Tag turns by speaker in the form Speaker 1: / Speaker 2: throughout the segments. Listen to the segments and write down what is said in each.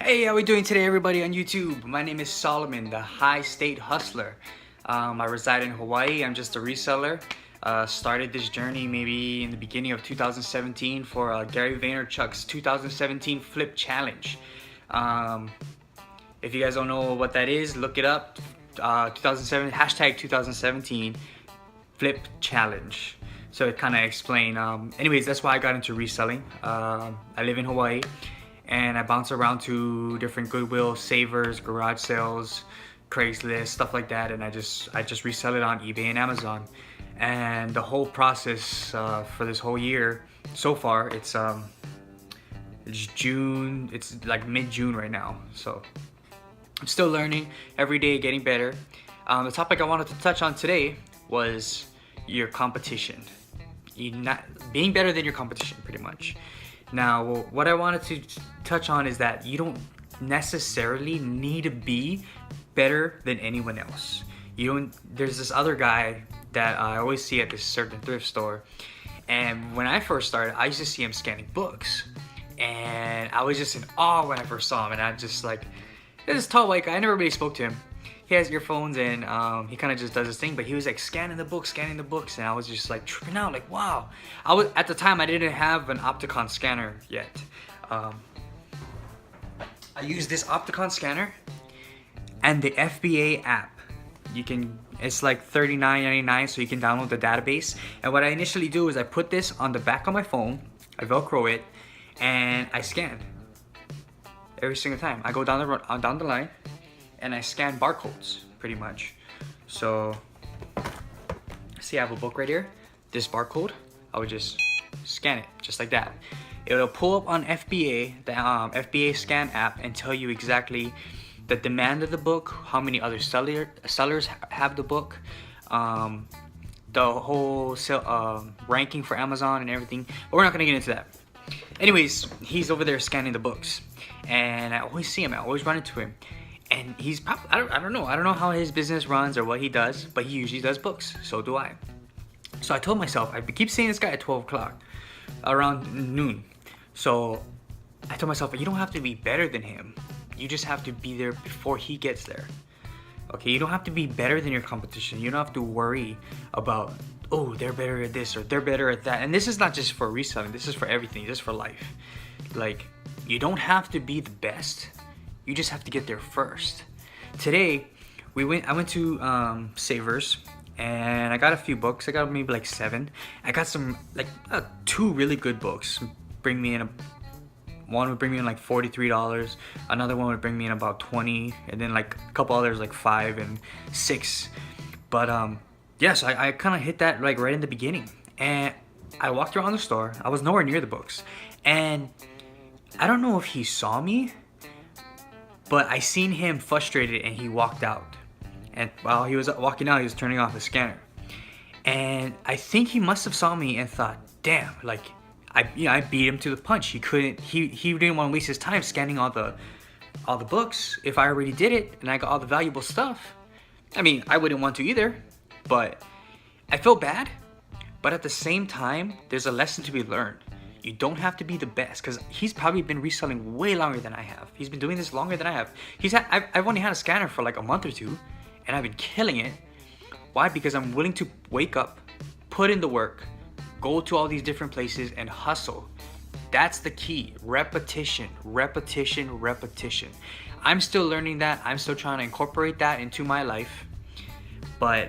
Speaker 1: Hey, how we doing today, everybody on YouTube? My name is Solomon, the High State Hustler. I reside in Hawaii. I'm just a reseller. Started this journey maybe in the beginning of 2017 for Gary Vaynerchuk's 2017 Flip Challenge. If you guys don't know what that is, look it up. 2007 hashtag 2017 Flip Challenge. So it kind of explain. Anyways, that's why I got into reselling. I live in Hawaii, and I bounce around to different Goodwill, Savers, garage sales, Craigslist, stuff like that, and I just resell it on eBay and Amazon. And the whole process for this whole year so far, it's June. It's like mid-June right now, so I'm still learning every day, getting better. The topic I wanted to touch on today was your competition. Being better than your competition, pretty much. Now, what I wanted to touch on is that you don't necessarily need to be better than anyone else. There's this other guy that I always see at this certain thrift store, and when I first started, I used to see him scanning books, and I was just in awe when I first saw him, and I just like, this tall white guy. I never really spoke to him. He has earphones, and he kind of just does his thing, but he was like scanning the books, and I was just like tripping out, like, wow. At the time, I didn't have an Opticon scanner yet. I used this Opticon scanner and the FBA app. It's like $39.99, so you can download the database. And what I initially do is I put this on the back of my phone, I Velcro it, and I scan every single time. I go down the line, and I scan barcodes, pretty much. So, see, I have a book right here. This barcode, I would just scan it, just like that. It'll pull up on FBA, the FBA scan app, and tell you exactly the demand of the book, how many other sellers have the book, the whole ranking for Amazon and everything. But we're not gonna get into that. Anyways, he's over there scanning the books, and I always see him. I always run into him. And he's probably, I don't know how his business runs or what he does, but he usually does books. So do I. So I told myself, I keep seeing this guy at 12 o'clock, around noon. So I told myself, you don't have to be better than him. You just have to be there before he gets there. Okay, you don't have to be better than your competition. You don't have to worry about, oh, they're better at this or they're better at that. And this is not just for reselling. This is for everything, just for life. Like, you don't have to be the best. You just have to get there first. Today, I went to Savers, and I got a few books. I got maybe like 7. I got some, like 2 really good books. One would bring me in like $43. Another one would bring me in about 20, and then like a couple others like 5 and 6. But yes, I kind of hit that like right in the beginning, and I walked around the store. I was nowhere near the books, and I don't know if he saw me, but I seen him frustrated, and he walked out. And while he was walking out, he was turning off the scanner. And I think he must have saw me and thought, damn, like I beat him to the punch. He didn't want to waste his time scanning all the books if I already did it and I got all the valuable stuff. I mean, I wouldn't want to either, but I feel bad. But at the same time, there's a lesson to be learned. You don't have to be the best, because he's probably been reselling way longer than I have. He's been doing this longer than I have. I've only had a scanner for like a month or 2, and I've been killing it. Why? Because I'm willing to wake up, put in the work, go to all these different places and hustle. That's the key. Repetition, repetition, repetition. I'm still learning that. I'm still trying to incorporate that into my life. But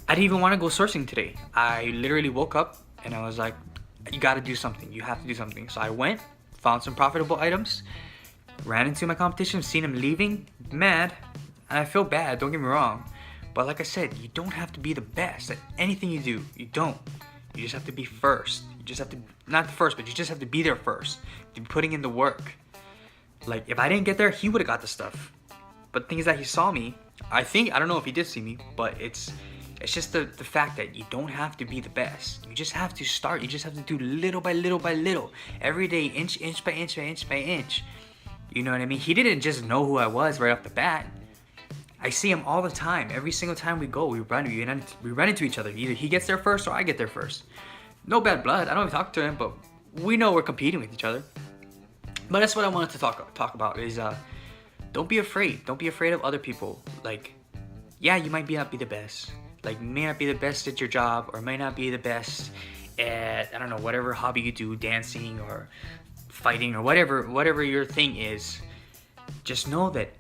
Speaker 1: I didn't even want to go sourcing today. I literally woke up and I was like, you got to do something. You have to do something. So I went, found some profitable items, ran into my competition, seen him leaving, mad, and I feel bad, don't get me wrong. But like I said, you don't have to be the best at anything you do. You don't. You just have to be first. You just have to, not first, but you just have to be there first. To be putting in the work. Like, if I didn't get there, he would have got the stuff. But the thing is that he saw me. I don't know if he did see me, but it's just the fact that you don't have to be the best. You just have to start. You just have to do little by little by little. Every day, inch by inch by inch by inch. You know what I mean? He didn't just know who I was right off the bat. I see him all the time. Every single time we go, we run into each other. Either he gets there first or I get there first. No bad blood. I don't even talk to him, but we know we're competing with each other. But that's what I wanted to talk about is don't be afraid. Don't be afraid of other people. Like, yeah, you might not be the best. Like, you may not be the best at your job, or may not be the best at, I don't know, whatever hobby you do, dancing or fighting or whatever your thing is. Just know that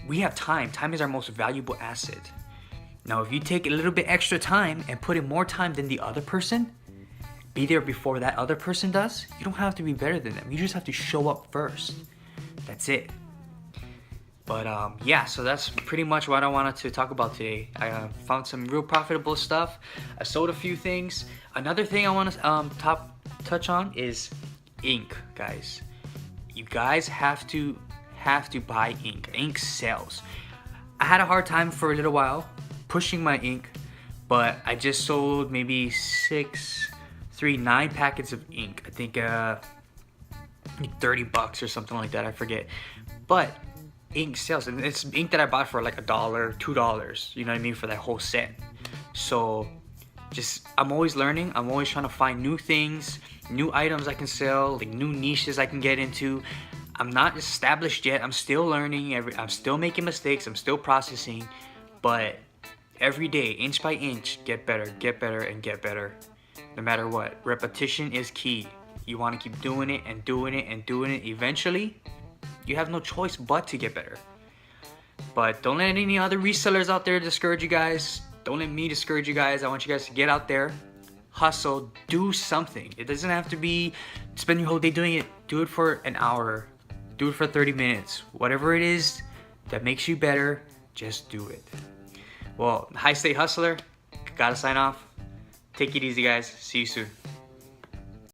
Speaker 1: we have time. Time is our most valuable asset. Now, if you take a little bit extra time and put in more time than the other person, be there before that other person does, you don't have to be better than them. You just have to show up first. That's it. But yeah, so that's pretty much what I wanted to talk about today. I found some real profitable stuff. I sold a few things. Another thing I want to touch on is ink, guys. You guys have to buy ink. Ink sells. I had a hard time for a little while pushing my ink, but I just sold maybe 9 packets of ink. I think $30 or something like that. I forget. But ink sells, and it's ink that I bought for like $1, $2. You know what I mean, for that whole set. So I'm always learning. I'm always trying to find new things, new items I can sell, like new niches I can get into. I'm not established yet. I'm still learning. I'm still making mistakes. I'm still processing. But every day, inch by inch, get better, and get better. No matter what. Repetition is key. You want to keep doing it and doing it and doing it. Eventually, you have no choice but to get better. But don't let any other resellers out there discourage you guys. Don't let me discourage you guys. I want you guys to get out there, hustle, do something. It doesn't have to be spend your whole day doing it. Do it for an hour. Do it for 30 minutes. Whatever it is that makes you better, just do it. Well, High State Hustler, gotta sign off. Take it easy, guys. See you soon.